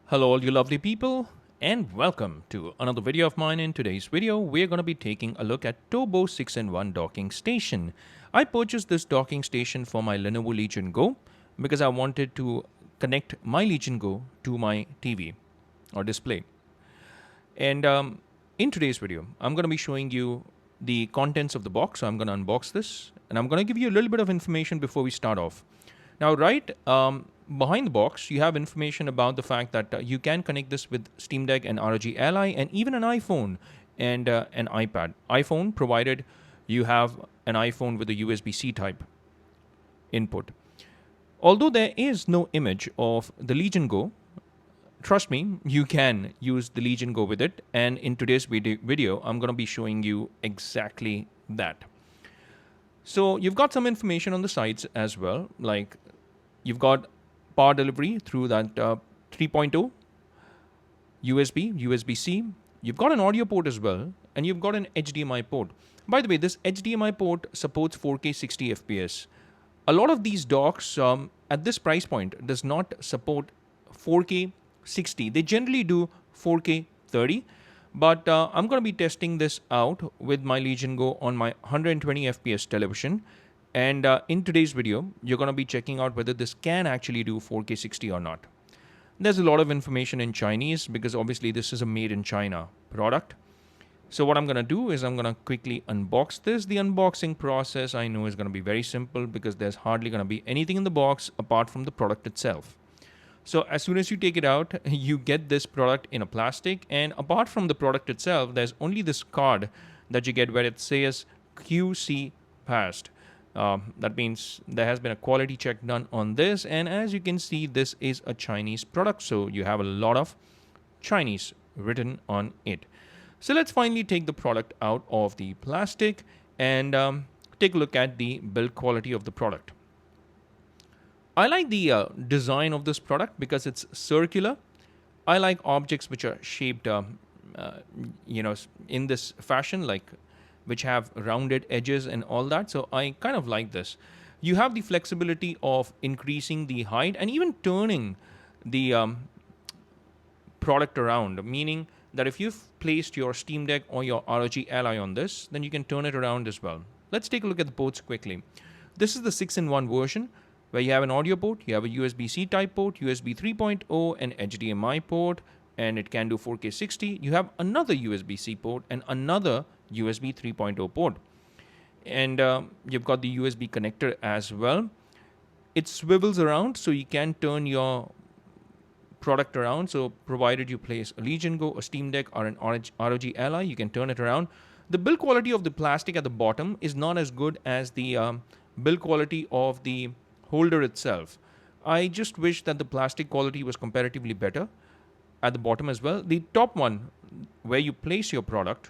Hello all you lovely people and welcome to another video of mine. In today's video we're going to be taking a look at TOBO 6-in-1 docking station. I purchased this docking station for my Lenovo Legion Go because I wanted to connect my Legion Go to my TV or display. And in today's video I'm going to be showing you the contents of the box. So I'm going to unbox this and I'm going to give you a little bit of information before we start off. Now, behind the box, you have information about the fact that you can connect this with Steam Deck and ROG Ally and even an iPhone and an iPad. iPhone, provided you have an iPhone with a USB-C type input. Although there is no image of the Legion Go, trust me, you can use the Legion Go with it. And in today's video, I'm going to be showing you exactly that. So you've got some information on the sides as well, like you've got power delivery through that 3.0 USB, USB-C. You've got an audio port as well, and you've got an HDMI port. By the way, this HDMI port supports 4K 60 FPS. A lot of these docks at this price point does not support 4K 60. They generally do 4K 30. But I'm going to be testing this out with my Legion Go on my 120 FPS television. And in today's video, you're going to be checking out whether this can actually do 4K 60 or not. There's a lot of information in Chinese because obviously this is a made in China product. So what I'm going to do is I'm going to quickly unbox this. The unboxing process I know is going to be very simple because there's hardly going to be anything in the box apart from the product itself. So as soon as you take it out, you get this product in a plastic, and apart from the product itself, there's only this card that you get where it says QC passed. That means there has been a quality check done on this, and as you can see, this is a Chinese product, so you have a lot of Chinese written on it. So let's finally take the product out of the plastic and take a look at the build quality of the product. I like the design of this product because it's circular. I like objects which are shaped, in this fashion, like which have rounded edges and all that. So I kind of like this. You have the flexibility of increasing the height and even turning the product around, meaning that if you've placed your Steam Deck or your ROG Ally on this, then you can turn it around as well. Let's take a look at the ports quickly. This is the 6-in-1 version, where you have an audio port, you have a USB-C type port, USB 3.0, an HDMI port, and it can do 4K 60. You have another USB-C port and another USB 3.0 port. And you've got the USB connector as well. It swivels around, so you can turn your product around. So provided you place a Legion Go, a Steam Deck, or an ROG Ally, you can turn it around. The build quality of the plastic at the bottom is not as good as the build quality of the holder itself. I just wish that the plastic quality was comparatively better at the bottom as well. The top one, where you place your product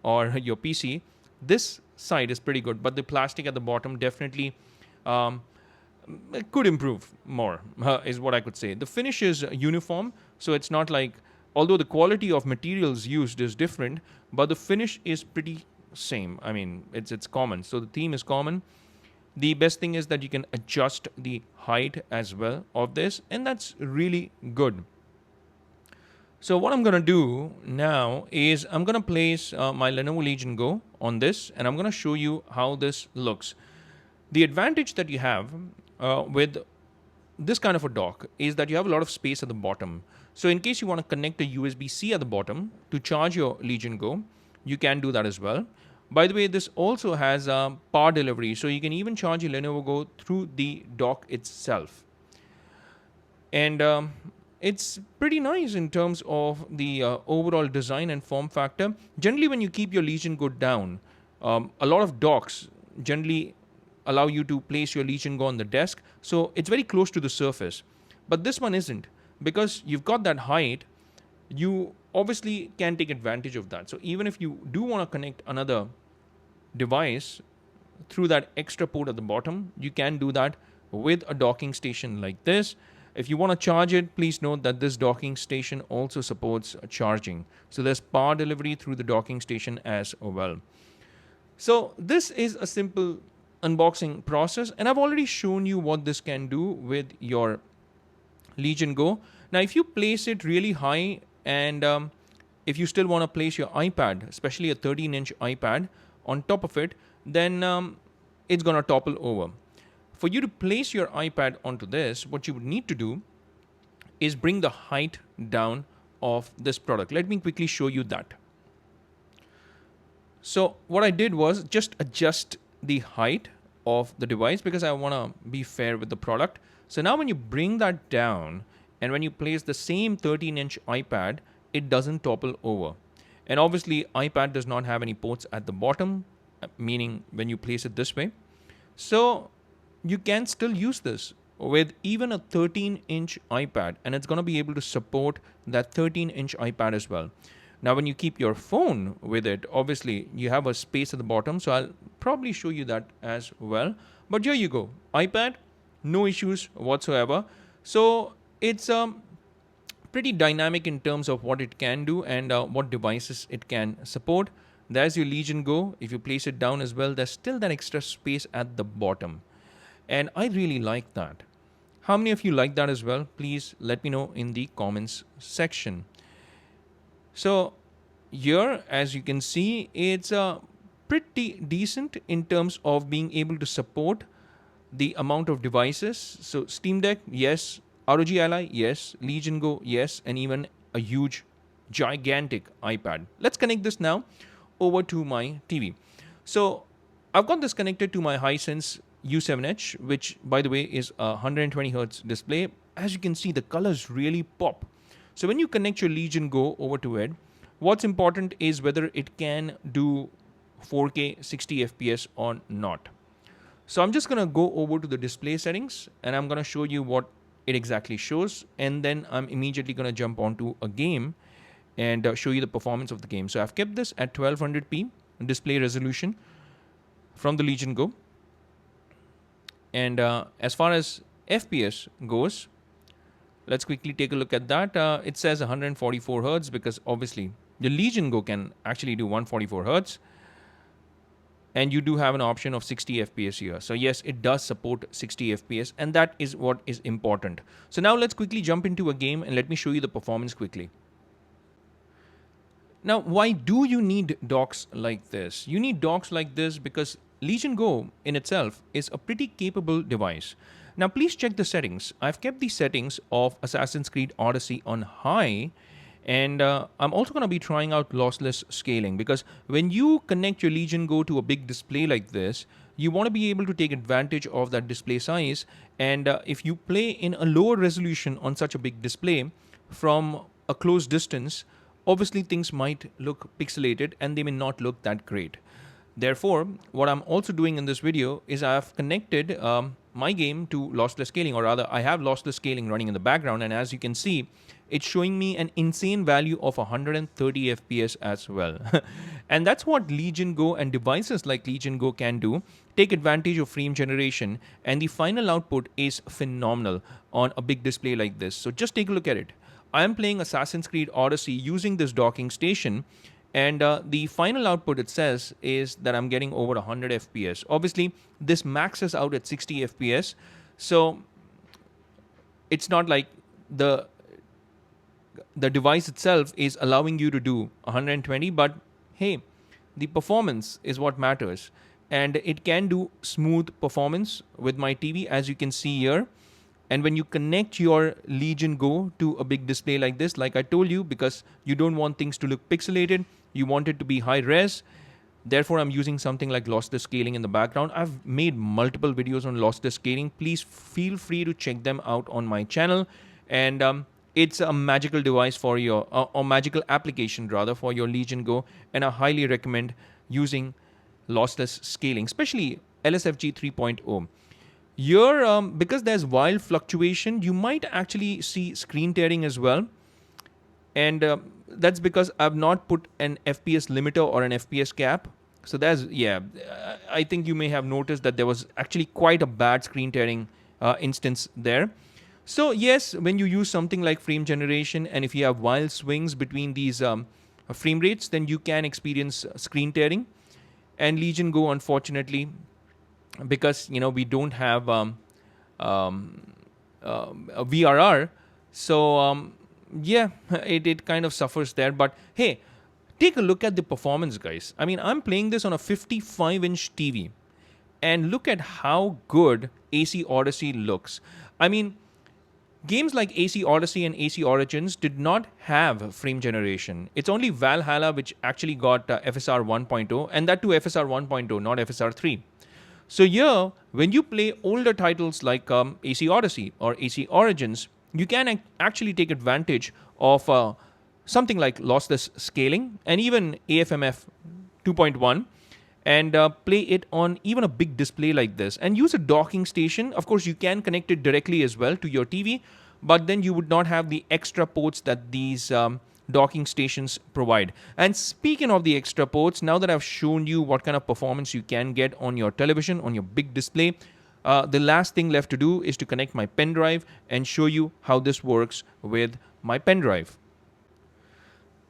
or your PC, this side is pretty good, but the plastic at the bottom definitely could improve more, is what I could say. The finish is uniform, so it's not like, although the quality of materials used is different, but the finish is pretty same. I mean, it's common, so the theme is common. The best thing is that you can adjust the height as well of this, and that's really good. So what I'm going to do now is I'm going to place my Lenovo Legion Go on this, and I'm going to show you how this looks. The advantage that you have with this kind of a dock is that you have a lot of space at the bottom. So in case you want to connect a USB-C at the bottom to charge your Legion Go, you can do that as well. By the way, this also has power delivery, so you can even charge your Lenovo Go through the dock itself. And it's pretty nice in terms of the overall design and form factor. Generally, when you keep your Legion Go down, a lot of docks generally allow you to place your Legion Go on the desk, so it's very close to the surface. But this one isn't, because you've got that height. You obviously can take advantage of that. So even if you do want to connect another device through that extra port at the bottom, you can do that with a docking station like this. If you want to charge it, please note that this docking station also supports charging. So there's power delivery through the docking station as well. So this is a simple unboxing process, and I've already shown you what this can do with your Legion Go. Now, if you place it really high and if you still want to place your iPad, especially a 13-inch iPad, on top of it, then it's going to topple over. For you to place your iPad onto this, what you would need to do is bring the height down of this product. Let me quickly show you that. So what I did was just adjust the height of the device because I want to be fair with the product. So now when you bring that down and when you place the same 13-inch iPad, it doesn't topple over. And obviously iPad does not have any ports at the bottom, meaning when you place it this way. So you can still use this with even a 13-inch iPad, and it's going to be able to support that 13-inch iPad as well. Now, when you keep your phone with it, obviously you have a space at the bottom, so I'll probably show you that as well. But here you go, iPad, no issues whatsoever. So it's pretty dynamic in terms of what it can do and what devices it can support. There's your Legion Go. If you place it down as well, there's still that extra space at the bottom. And I really like that. How many of you like that as well? Please let me know in the comments section. So here, as you can see, it's pretty decent in terms of being able to support the amount of devices. So Steam Deck, yes. ROG Ally, yes. Legion Go, yes. And even a huge, gigantic iPad. Let's connect this now over to my TV. So I've got this connected to my Hisense U7H, which by the way is a 120 Hz display. As you can see, the colors really pop. So when you connect your Legion Go over to it, what's important is whether it can do 4K 60 FPS or not. So I'm just going to go over to the display settings and I'm going to show you what it exactly shows. And then I'm immediately going to jump onto a game and show you the performance of the game. So I've kept this at 1200p display resolution from the Legion Go. And as far as FPS goes, let's quickly take a look at that. It says 144 Hz because obviously the Legion Go can actually do 144 Hz. And you do have an option of 60 FPS here. So yes, it does support 60 FPS and that is what is important. So now let's quickly jump into a game and let me show you the performance quickly. Now, why do you need docks like this? You need docks like this because Legion Go in itself is a pretty capable device. Now, please check the settings. I've kept the settings of Assassin's Creed Odyssey on high. And I'm also going to be trying out lossless scaling because when you connect your Legion Go to a big display like this, you want to be able to take advantage of that display size. And if you play in a lower resolution on such a big display from a close distance, obviously things might look pixelated and they may not look that great. Therefore, what I'm also doing in this video is I've connected my game to lossless scaling, or rather I have lossless scaling running in the background, and as you can see, it's showing me an insane value of 130 FPS as well. And that's what Legion Go and devices like Legion Go can do. Take advantage of frame generation, and the final output is phenomenal on a big display like this. So just take a look at it. I am playing Assassin's Creed Odyssey using this docking station, and the final output, it says, is that I'm getting over 100 FPS. Obviously, this maxes out at 60 FPS, so it's not like the device itself is allowing you to do 120, but hey, the performance is what matters. And it can do smooth performance with my TV, as you can see here. And when you connect your Legion Go to a big display like this, like I told you, because you don't want things to look pixelated, you want it to be high res. Therefore, I'm using something like lossless scaling in the background. I've made multiple videos on lossless scaling. Please feel free to check them out on my channel. And it's a magical device for your, or magical application rather, for your Legion Go. And I highly recommend using lossless scaling, especially LSFG 3.0. Here, because there's wild fluctuation, you might actually see screen tearing as well. And that's because I've not put an FPS limiter or an FPS cap. So that's, yeah, I think you may have noticed that there was actually quite a bad screen tearing instance there. So yes, when you use something like frame generation, and if you have wild swings between these frame rates, then you can experience screen tearing. And Legion Go, unfortunately, because we don't have a VRR, So, yeah, it kind of suffers there. But hey, take a look at the performance, guys. I mean, I'm playing this on a 55-inch TV. And look at how good AC Odyssey looks. I mean, games like AC Odyssey and AC Origins did not have frame generation. It's only Valhalla which actually got FSR 1.0, and that too FSR 1.0, not FSR 3. So here, when you play older titles like AC Odyssey or AC Origins, you can actually take advantage of something like lossless scaling and even AFMF 2.1 and play it on even a big display like this and use a docking station. Of course, you can connect it directly as well to your TV, but then you would not have the extra ports that these docking stations provide. And speaking of the extra ports, now that I've shown you what kind of performance you can get on your television, on your big display, the last thing left to do is to connect my pen drive and show you how this works with my pen drive.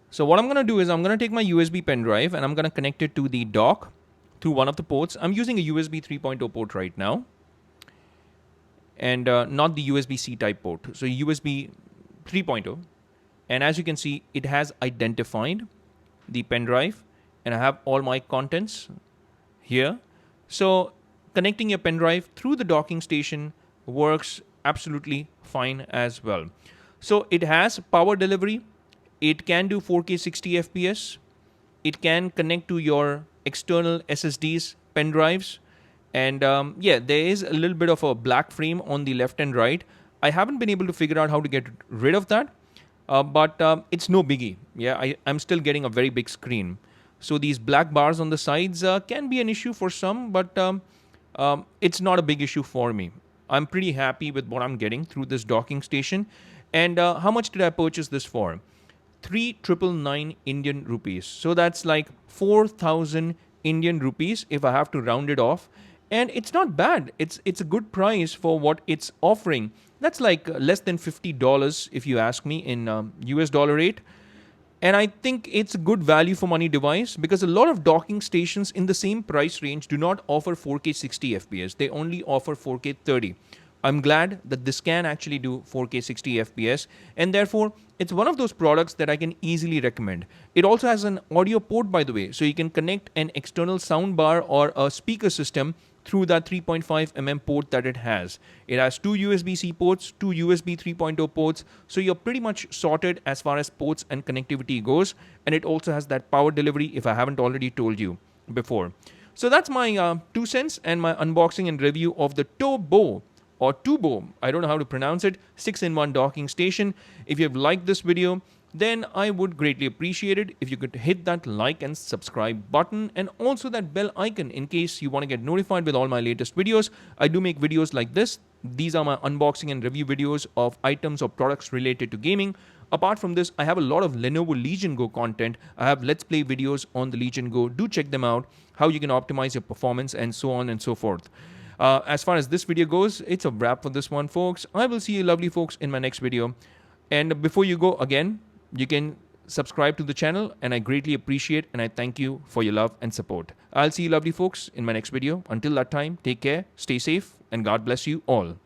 So what I'm going to do is I'm going to take my USB pen drive and I'm going to connect it to the dock through one of the ports. I'm using a USB 3.0 port right now and not the USB-C type port. So USB 3.0. And as you can see, it has identified the pen drive and I have all my contents here. So connecting your pen drive through the docking station works absolutely fine as well. So it has power delivery. It can do 4K 60 FPS. It can connect to your external SSDs, pen drives. And yeah, there is a little bit of a black frame on the left and right. I haven't been able to figure out how to get rid of that. But it's no biggie. Yeah, I'm still getting a very big screen. So these black bars on the sides can be an issue for some, but it's not a big issue for me. I'm pretty happy with what I'm getting through this docking station. And how much did I purchase this for? 3,999 Indian rupees. So that's like 4,000 Indian rupees if I have to round it off. And it's not bad. It's a good price for what it's offering. That's like less than $50 if you ask me in US dollar rate. And I think it's a good value for money device because a lot of docking stations in the same price range do not offer 4K 60 FPS. They only offer 4K 30. I'm glad that this can actually do 4K 60 FPS, and therefore it's one of those products that I can easily recommend. It also has an audio port, by the way, so you can connect an external sound bar or a speaker system through that 3.5mm port that it has. It has two USB-C ports, two USB 3.0 ports, so you're pretty much sorted as far as ports and connectivity goes, and it also has that power delivery if I haven't already told you before. So that's my 2 cents and my unboxing and review of the TOBO or TOBO, I don't know how to pronounce it, 6-in-1 docking station. If you've liked this video, then I would greatly appreciate it if you could hit that like and subscribe button and also that bell icon in case you want to get notified with all my latest videos. I do make videos like this. These are my unboxing and review videos of items or products related to gaming. Apart from this, I have a lot of Lenovo Legion Go content. I have Let's Play videos on the Legion Go. Do check them out, how you can optimize your performance and so on and so forth. As far as this video goes, it's a wrap for this one, folks. I will see you lovely folks in my next video. And before you go, again, you can subscribe to the channel and I greatly appreciate and I thank you for your love and support. I'll see you lovely folks in my next video. Until that time, take care, stay safe, and God bless you all.